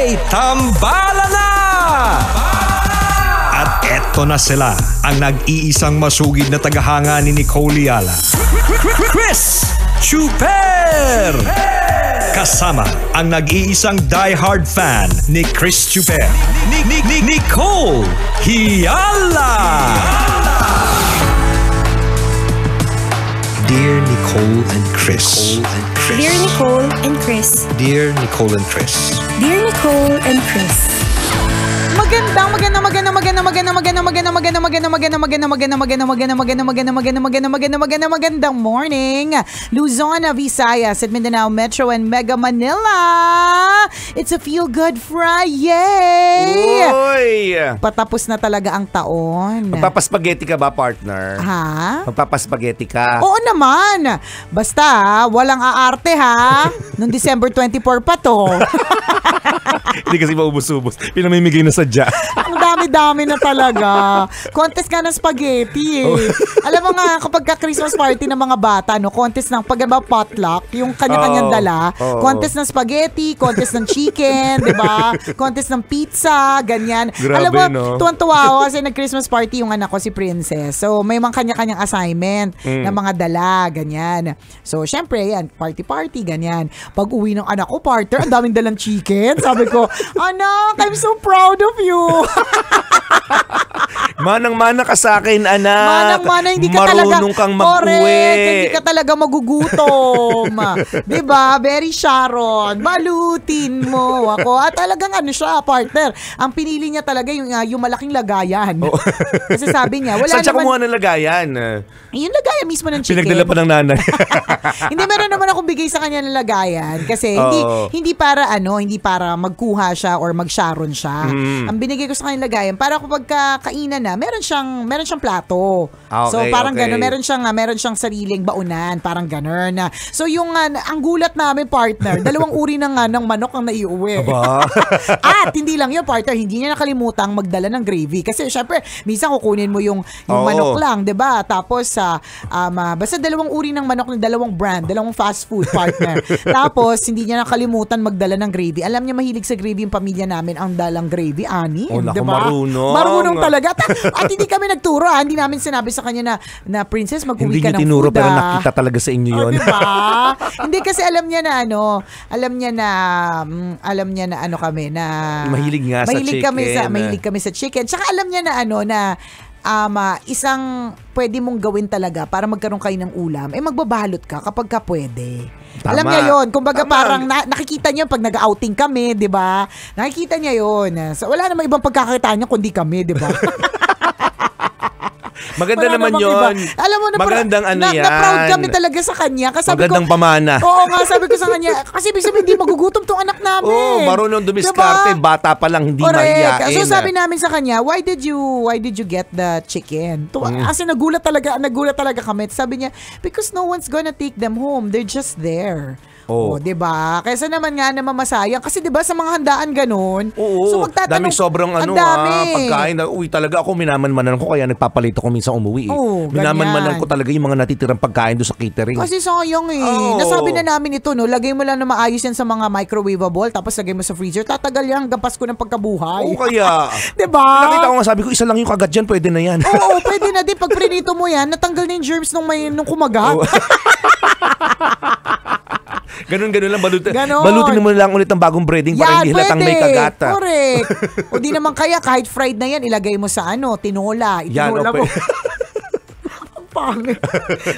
Okay, tambala na! At eto na sila, ang nag-iisang masugid na tagahanga ni Nicole Yala. Chris Chuper! Kasama ang nag-iisang diehard fan ni Chris Chuper, Nicole Yala! Dear Nicole and Chris. Dear Nicole and Chris. Dear Nicole and Chris. Dear Nicole and Chris. Magandang morning, Luzon, Visayas, at Mindanao Metro and Mega Manila. It's a Feel Good Friday. Uy! Patapos na talaga ang taon. Magpapaspaghetti ka ba, partner? Ha? Magpapaspaghetti ka? Oo naman. Basta, walang aarte ha. Noong December 24 pa to. Hindi kasi maubos-ubos. Pinamimigay na sadya. Ang dami-dami na talaga. Contest ka ng spaghetti eh. Alam mo nga, kapag ka-Christmas party ng mga bata, no, contest ng pag-iba potluck, yung kanya-kanyang dala, contest ng spaghetti, contest ng chicken, di ba? Contest ng pizza, ganyan. Grabe, alam mo, no? tuwan-tuwa ako kasi nag-Christmas party yung anak ko, si Princess. So, may mga kanya-kanyang assignment ng mga dala, ganyan. So, syempre, yan, party-party, ganyan. Pag uwi ng anak ko, partner, ang daming dalang chicken. Sabi ko, anak, I'm so proud of you. Manang-mana ka sa akin, anak. Manang-mana, hindi ka Marunong talaga, kang mag-uwi. hindi ka talaga magugutom. Diba? Very Sharon. Balutin mo ako. At talagang ano siya, partner. Ang pinili niya talaga yung malaking lagayan. Oh. Kasi sabi niya, wala saan siya naman. kumuha ng lagayan? Yung lagayan mismo ng chicken. Pinagdala pa ng nanay. Hindi, meron naman akong bigay sa kanya ng lagayan. Kasi hindi para magkuha siya or mag-Sharon siya. Ang binigay ko sa kanya lagayan, para kapag kainan na, meron siyang plato. Okay, so parang okay. gano'n, meron siyang sariling baunan, parang gano'n. So yung ang gulat namin, partner, 2 uri ng manok ang naiuwi. At hindi lang yun, partner, hindi niya nakalimutang magdala ng gravy. Kasi syempre, minsan kukunin mo yung manok lang, 'di ba? Tapos basta 2 uri ng manok ng 2 brand, 2 fast food, partner. Tapos hindi niya nakalimutan magdala ng gravy. Alam niya mahilig sa gravy yung pamilya namin, ang dalang gravy, ani. Naku, diba? Marunong talaga. At hindi kami nagturo, hindi namin sinabi sa kanya na Princess, mag-uwi ka ng food. Hindi niya tinuro, pero nakita talaga sa inyo yun. Diba? Hindi, kasi alam niya na kami, na mahilig nga sa chicken. Mahilig kami sa chicken. Tsaka alam niya na isang pwede mong gawin talaga para magkaroon kayo ng ulam, magbabalot ka kapag ka pwede. Tama. Alam niya yun. Kumbaga parang nakikita niya pag nag-outing kami, di ba? Nakikita niya yun. So, wala namang ibang pagkakakitaan niya kundi kami, di ba? Maganda naman yun. Alam mo, magandang yan. Na-proud kami talaga sa kanya. Kasi magandang pamana. Oo nga, sabi ko sa kanya, kasi ibig sabihin, hindi magugutom tong anak namin. Oo, marunong dumiskarte. Diba? Bata pa lang, hindi mahiyain. So sabi namin sa kanya, why did you get the chicken? Kasi nagulat talaga kami. Sabi niya, because no one's gonna take them home. They're just there. Oh, 'di ba? Kaysa naman nga na mamasayang kasi 'di ba sa mga handaan ganoon. So magtatanong, daming sobrang pagkain na talaga ako minamanmanan ko, kaya nagpapalito ko minsan umuwi. Minamanmanan ko talaga yung mga natitirang pagkain do sa catering. Kasi sayang Nasabi na namin ito, no, lagay mo lang na maayos yan sa mga microwavable, tapos lagay mo sa freezer, tatagal yan hanggang Pasko ng pagkabuhay. Kaya 'di ba? Nakita ko nga, sabi ko isa lang yung kagat diyan, pwede na yan. Oo, pwede na din pag prinito mo yan, natanggal na yung germs nung kumagat. Ganun lang, balutin mo lang ulit ang bagong breading para hindi halatang may kagata. Correct. O di naman kaya, kahit fried na yan, ilagay mo sa tinola. Itinola mo. Ang pangit.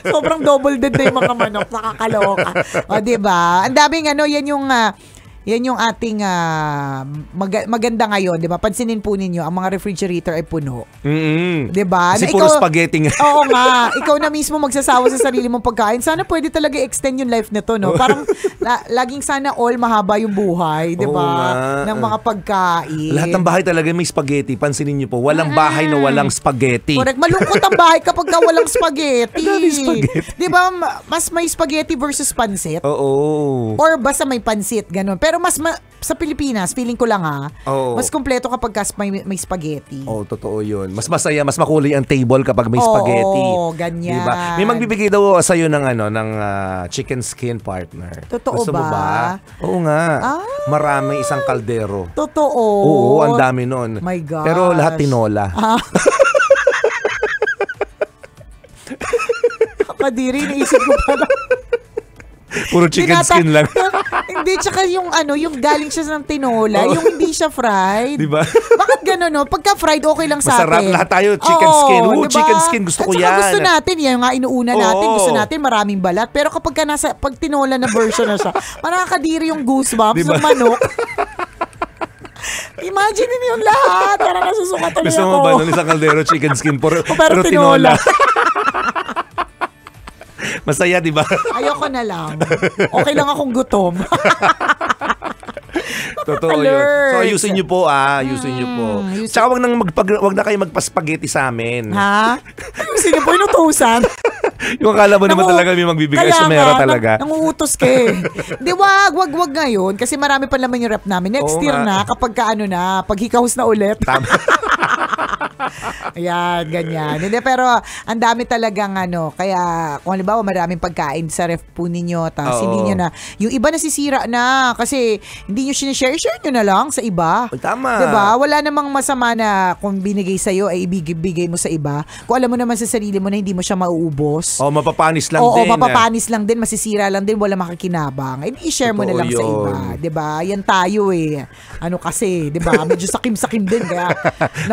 Sobrang double dead na yung mga manok. Nakakaloka. O diba? Ang daming yan yung ating maganda ngayon, 'di ba? Pansinin po ninyo, ang mga refrigerator ay puno. 'Di ba? Kasi puro spaghetti nga. Oo nga, ikaw na mismo magsasawa sa sarili mong pagkain. Sana pwede talaga extend yung life nito, no? Parang laging sana all mahaba yung buhay, 'di ba? Ng mga pagkain. Lahat ng bahay talaga may spaghetti. Pansinin niyo po, walang bahay na walang spaghetti. Correct. Malungkot ang bahay kapag walang spaghetti. 'Di ba? Mas may spaghetti versus pansit. Oo. Or basta may pansit, ganun. Pero sa Pilipinas, feeling ko lang mas kompleto kapag may spaghetti. Totoo yun. Mas masaya, mas makulay ang table kapag may spaghetti. Ganyan. Diba? May magbibigay daw sa'yo ng chicken skin, partner. Totoo Gusto mo ba? Oo nga. Maraming isang kaldero. Totoo. Oo, ang dami nun. My gosh. Pero lahat tinola. Kadiri, naisip ko pala. Puro chicken skin lang. Hindi, tsaka yung yung galing siya ng tinola, yung hindi siya fried. Diba? Bakit gano'n, no? Pagka fried, okay lang sa Masarap, atin. lahat tayo, chicken skin. Oo, diba? chicken skin, gusto ko At saka yan. gusto natin, yan nga inuuna natin, Oo. gusto natin maraming balat. Pero kapag pag tinola na version na siya, parang nakakadiri yung goosebumps Diba? ng manok. Imagine niyo yung lahat. Parang nasusukat tuloy ako. Gusto mo ba nun isang kaldero chicken skin pero tinola. Masaya, di ba? Ayoko na lang. Okay lang akong gutom. Totoo yun. So, ayusin niyo po, ayusin niyo po. Tsaka wag na kayo magpa-spaghetti sa amin. Ha? Ayusin niyo po, inutusan. Yung akala mo naman talaga may magbibigay, sumera talaga. Nanguutos ka eh. Di, wag ngayon. Kasi marami pa naman yung rep namin. Next year na, kapag pag hikahos na ulit. Tama. Ayan, ganyan. Hindi, pero ang dami talagang kaya kung halimbawa maraming pagkain sa ref po ninyo, tapos hindi nyo na, yung iba nasisira na kasi hindi nyo sinishare nyo na lang sa iba. Tama. Diba? Wala namang masama na kung binigay sa'yo ay ibigay mo sa iba. Kung alam mo naman sa sarili mo na hindi mo siya mauubos. Mapapanis lang din. Oo, mapapanis lang din, masisira lang din, wala makikinabang. I-share mo na lang sa iba. Diba? Yan tayo eh. Kasi, diba? Medyo sakim-sakim din. Kaya,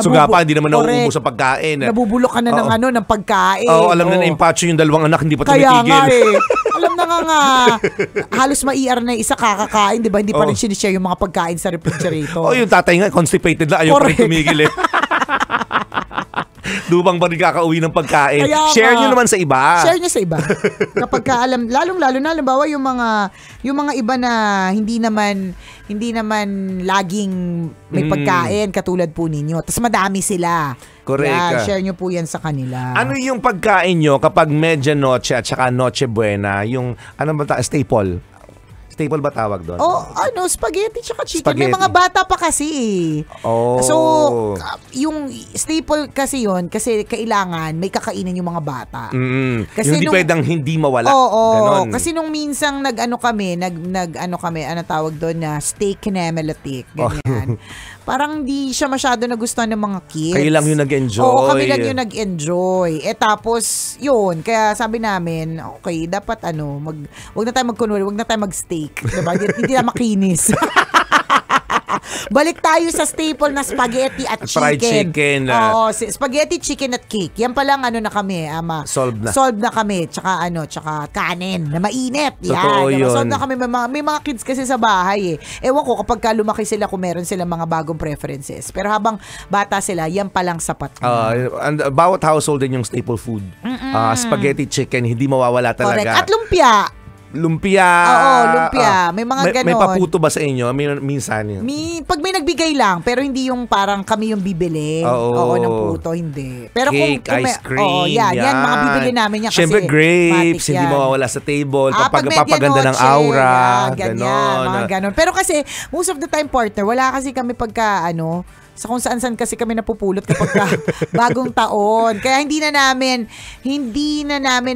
Sugapa, hindi naman nauubos sa pagkain. Nabubulok ka na ng pagkain. Alam na impacho yung dalawang anak, hindi pa tumitigil. Kaya nga eh. Alam na nga halos ma-ER na isa kakakain, di ba? Hindi pa rin sinishare yung mga pagkain sa refrigerator. Yung tatay nga, constipated na, ayaw pa rin tumigil eh. Dubang ba rin kakauwi ng pagkain? Kaya Share nyo naman sa iba. Share nyo sa iba. Kapag lalong-lalo na, halimbawa yung mga iba na hindi naman laging may pagkain katulad po ninyo. Tapos madami sila. Correct. Share nyo po yan sa kanila. Ano yung pagkain nyo kapag medianoche at saka Noche Buena, yung staple? Staple ba tawag doon? Spaghetti tsaka chicken. Spaghetti. May mga bata pa kasi eh. So, yung staple kasi yon kasi kailangan may kakainin yung mga bata. Kasi yung hindi pwedeng hindi mawala. Oo. Kasi nung minsang kami, tawag doon na steak kinemelatik. Ganyan. Parang hindi siya masyado nagustuhan ng mga kids. Kayo lang yung nag-enjoy. Oo, kami lang yung nag-enjoy. Tapos, yun. Kaya sabi namin, okay, dapat wag na tayo wag na tayo mag-steak. Diba? Hindi na makinis. Balik tayo sa staple na spaghetti at chicken. Fried chicken. Oo, spaghetti, chicken at cake. Yan palang na kami, Solved na kami. Tsaka kanin na mainit. Totoo Yan. yun. Solved na kami. May mga kids kasi sa bahay eh. Ewan ko kapag lumaki sila kung meron silang mga bagong preferences. Pero habang bata sila, yan palang sapat. Bawat household din yung staple food. Spaghetti, chicken, hindi mawawala talaga. Correct. At lumpia. Oo, lumpia. May mga ganon. May paputo ba sa inyo? Minsan yun. Pag may nagbigay lang, pero hindi yung parang kami yung bibili. Oo, ng puto, hindi. Pero cake, ice cream. Yan. Mga bibili namin yan kasi. Siyempre grapes, hindi mawawala sa table. Papaganda ng aura. Ganyan, mga ganon. Pero kasi, most of the time, partner, wala kasi kami pagka, sa kung saan kasi kami napupulot kapag bagong taon. Kaya hindi na namin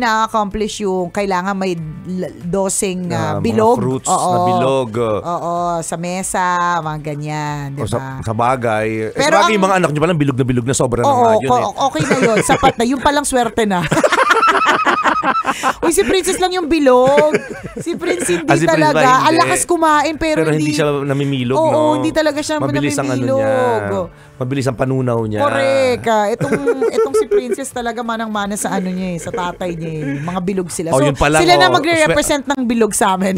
na-accomplish yung kailangan may dosing bilog. Mga fruits na bilog. Oo, sa mesa, mga ganyan. Diba? Sa bagay. Pero yung mga anak nyo palang bilog na sobra na yun. Okay na yun. Sapat na. Yung palang swerte na. Uy, si Princess lang yung bilog. Si Prince hindi talaga. Ang lakas kumain pero hindi siya namimilog, no? Oo, hindi talaga siya mabilis namimilog. Mabilis ang panunaw niya. Correct. Itong si Princess talaga manang-mana sa niya sa tatay niya. Mga bilog sila. So, sila na magre-represent ng bilog sa amin.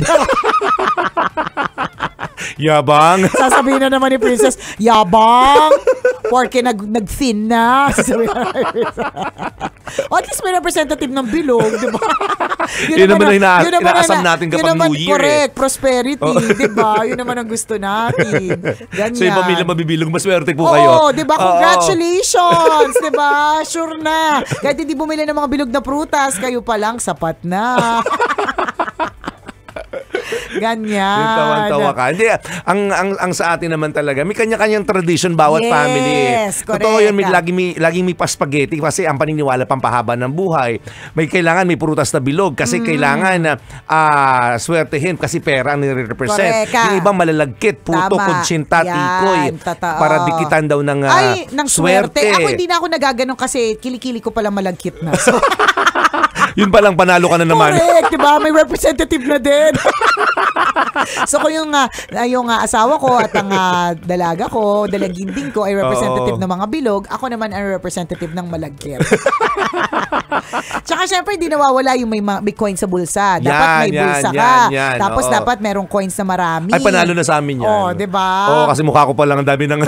Yabang. Sasabihin na naman ni Princess, yabang. Porque nag-thin na. O at least may representative ng bilog, di ba? Yun naman ang inaasam natin kapag New Year. Correct, prosperity, di ba? Yun naman ang gusto natin. Ganyan. So yung pamilya mabibilog, maswerte po kayo. Oo, di ba? Congratulations, di ba? Sure na. Kahit hindi bumili ng mga bilog na prutas, kayo pa lang sapat na. Ganyan. Yung tawan-tawa ka. Hindi, ang sa atin naman talaga, may kanya-kanyang tradition bawat family. Yes, correct. Totoo yun, laging may paspageti kasi ang paniniwala pampahaba ng buhay. May kailangan may prutas na bilog kasi kailangan swertehin kasi pera ang nire-represent. Yung ibang malalagkit, puto, kutsinta, tikoy. Para dikitan daw ng swerte. Ako hindi na ako nagaganon kasi kilikili ko palang malagkit na. So, yun palang panalo ka na naman. correct, diba? May representative na din. So kung yung asawa ko at ang dalaga ko, dalaginding ko ay representative ng mga bilog, ako naman ang representative ng malagkit. Tsaka syempre hindi nawawala yung may coin sa bulsa. Dapat may bulsa ka. Tapos dapat merong coins na marami. Ay, panalo na sa amin yan. Oh, diba? Kasi mukha ko pa lang ang dami ng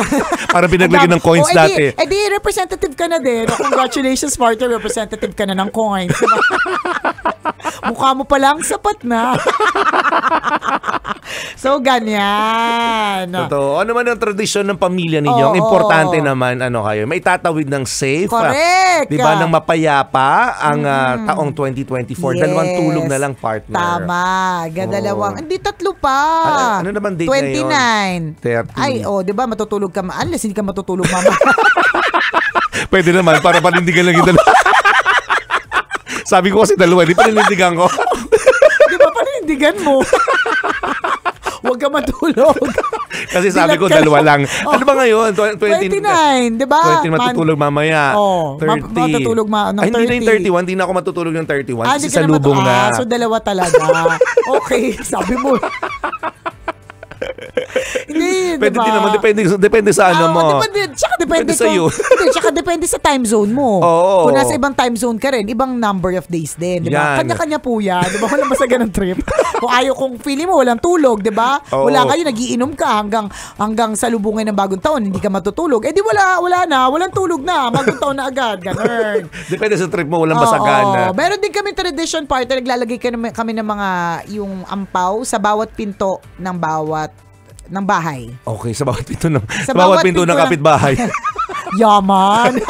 parang pinaglagyan ng coins dati. Di representative ka na din. Congratulations, partner. Representative ka na ng coins. Diba? Mukha mo pa lang, sapat na. So, ganyan. Totoo. Ano naman ang tradisyon ng pamilya ninyo? Ang importante naman, kayo, may tatawid ng safe. Correct. Diba, ng mapayapa ang taong 2024. Yes. Dalawang tulog na lang, partner. Tama. Dalawang. Hindi, tatlo pa. Ano naman date 29. Ngayon? 30. Ay, diba, matutulog ka. Unless hindi ka matutulog, mama. Pwede naman, para panindigan lang yung dalawa. Sabi ko kasi dalawa, di panindigan ko. Di ba panindigan mo? Huwag ka matulog. Kasi sabi ko dalawa lang. Ano ba ngayon? 29, di ba? 20 matutulog mamaya. 30. Matutulog ng 30. Hindi na yung 31, hindi na ako matutulog ng 31. Kasi Hindi sa lubong na. So dalawa talaga. Okay, sabi mo. Hindi, Pwede diba? din naman, depende sa ano mo. Depende sa iyo. Tsaka depende sa time zone mo. Oo. Kung nasa ibang time zone ka rin, ibang number of days din, di ba? Yan. Kanya-kanya po yan, di ba? Walang basta ganang trip. Kung feeling mo walang tulog, di ba? Wala kayo, nagiinom ka hanggang sa lubungin ng bagong taon, hindi ka matutulog. Di wala na, walang tulog na, bagong taon na agad, ganun. Depende sa trip mo, walang basagan. Meron din kami tradition partner, naglalagay kami ng mga yung ampaw sa bawat pinto ng bahay. Okay, sa bawat pinto ng kapitbahay. Yaman.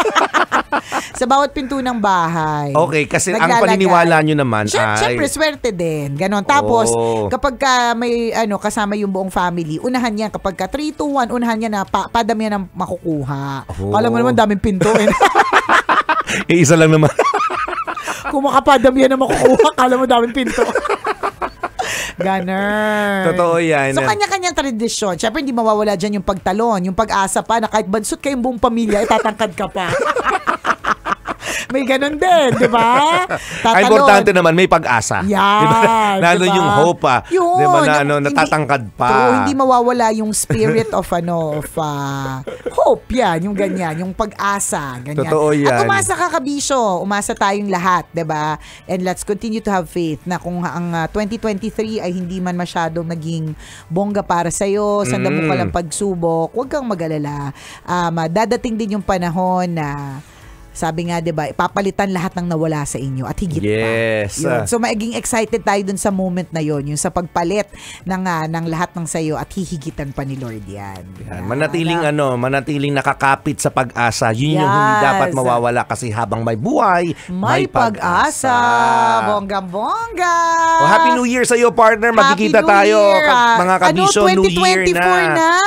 Sa bawat pinto ng bahay. Okay, kasi ang paniniwala nyo naman Siyempre, swerte din. Ganon. Tapos, kapag may kasama yung buong family, unahan yan. Kapag 3, 2, 1, unahan yan na padami yan ang makukuha. Alam mo naman, daming pinto. Isa lang naman. Kung makapadami yan na makukuha, alam mo daming pinto. Ganon. Totoo yan. So, kanya-kanyang tradisyon. Siyempre, hindi mawawala dyan yung pagtalon, yung pag-asa pa na kahit bansot kayong buong pamilya, itatangkad ka pa. May ganun din, di ba? Ang importante naman, may pag-asa. Yan. Diba? Lalo yung hope pa. Yun, diba na natatangkad pa. True, hindi mawawala yung spirit of hope yan, yung ganyan, yung pag-asa, ganyan. Totoo yan. At umasa ka, kabisyo, umasa tayong lahat, di ba? And let's continue to have faith na kung ang 2023 ay hindi man masyadong naging bongga para sa'yo, sanda mo ka lang pagsubok, huwag kang mag-alala. Dadating din yung panahon na sabi nga, 'di ba, ipapalitan lahat ng nawala sa inyo at higit yes. pa. Yun. So magiging excited tayo dun sa moment na yon, yung sa pagpalit ng lahat ng sayo at hihigitan pa ni Lord yan. Manatiling nakakapit sa pag-asa. Yun yung hindi dapat mawawala kasi habang may buhay, may pag-asa. Bongga-bongga. Happy New Year sa iyo, partner. Magkikita tayo, mga kabisyo, New Year na.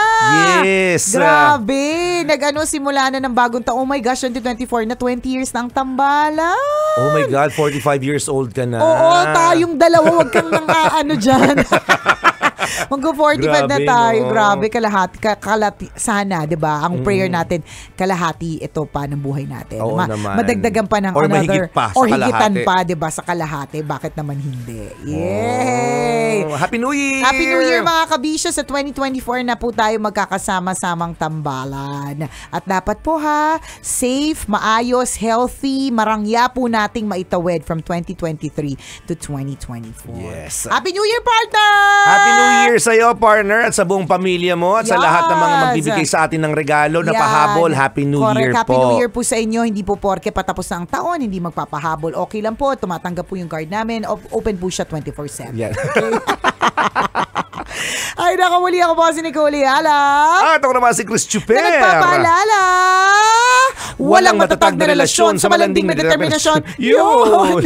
Yes. Grabe. Simula na ng bagong taon. Oh my gosh, 2024 na 20 years na ang tambala. Oh my God, 45 years old ka na. Oo, tayong dalawa. Huwag kang dyan. Mag-45 na tayo. No? Grabe, kalahati sana, 'di ba? Ang prayer natin, kalahati ito pa ng buhay natin. Oo naman. Madagdagan pa ng another or higitan pa, 'di ba, sa kalahati. Bakit naman hindi? Yay! Happy New Year! Happy New Year, mga kabisyo. Sa 2024 na po tayo magkakasama-samang tambalan. At dapat po safe, maayos, healthy, marangya po nating maitawid from 2023 to 2024. Yes. Happy New Year, partner! Happy New Year sa iyo, partner, at sa buong pamilya mo at sa lahat ng mga magbibigay sa atin ng regalo na pahabol. Happy New Year po. Happy New Year po sa inyo. Hindi po porke patapos na ang taon, hindi magpapahabol. Okay lang po. Tumatanggap po yung card namin. Open po siya 24/7. Yeah. Okay? Ay, nakamuli ako po si Nicole Ala. At ako naman si Chris Chuper. Na nagpapaalala, walang matatag na relasyon sa malanding na determinasyon. Yun!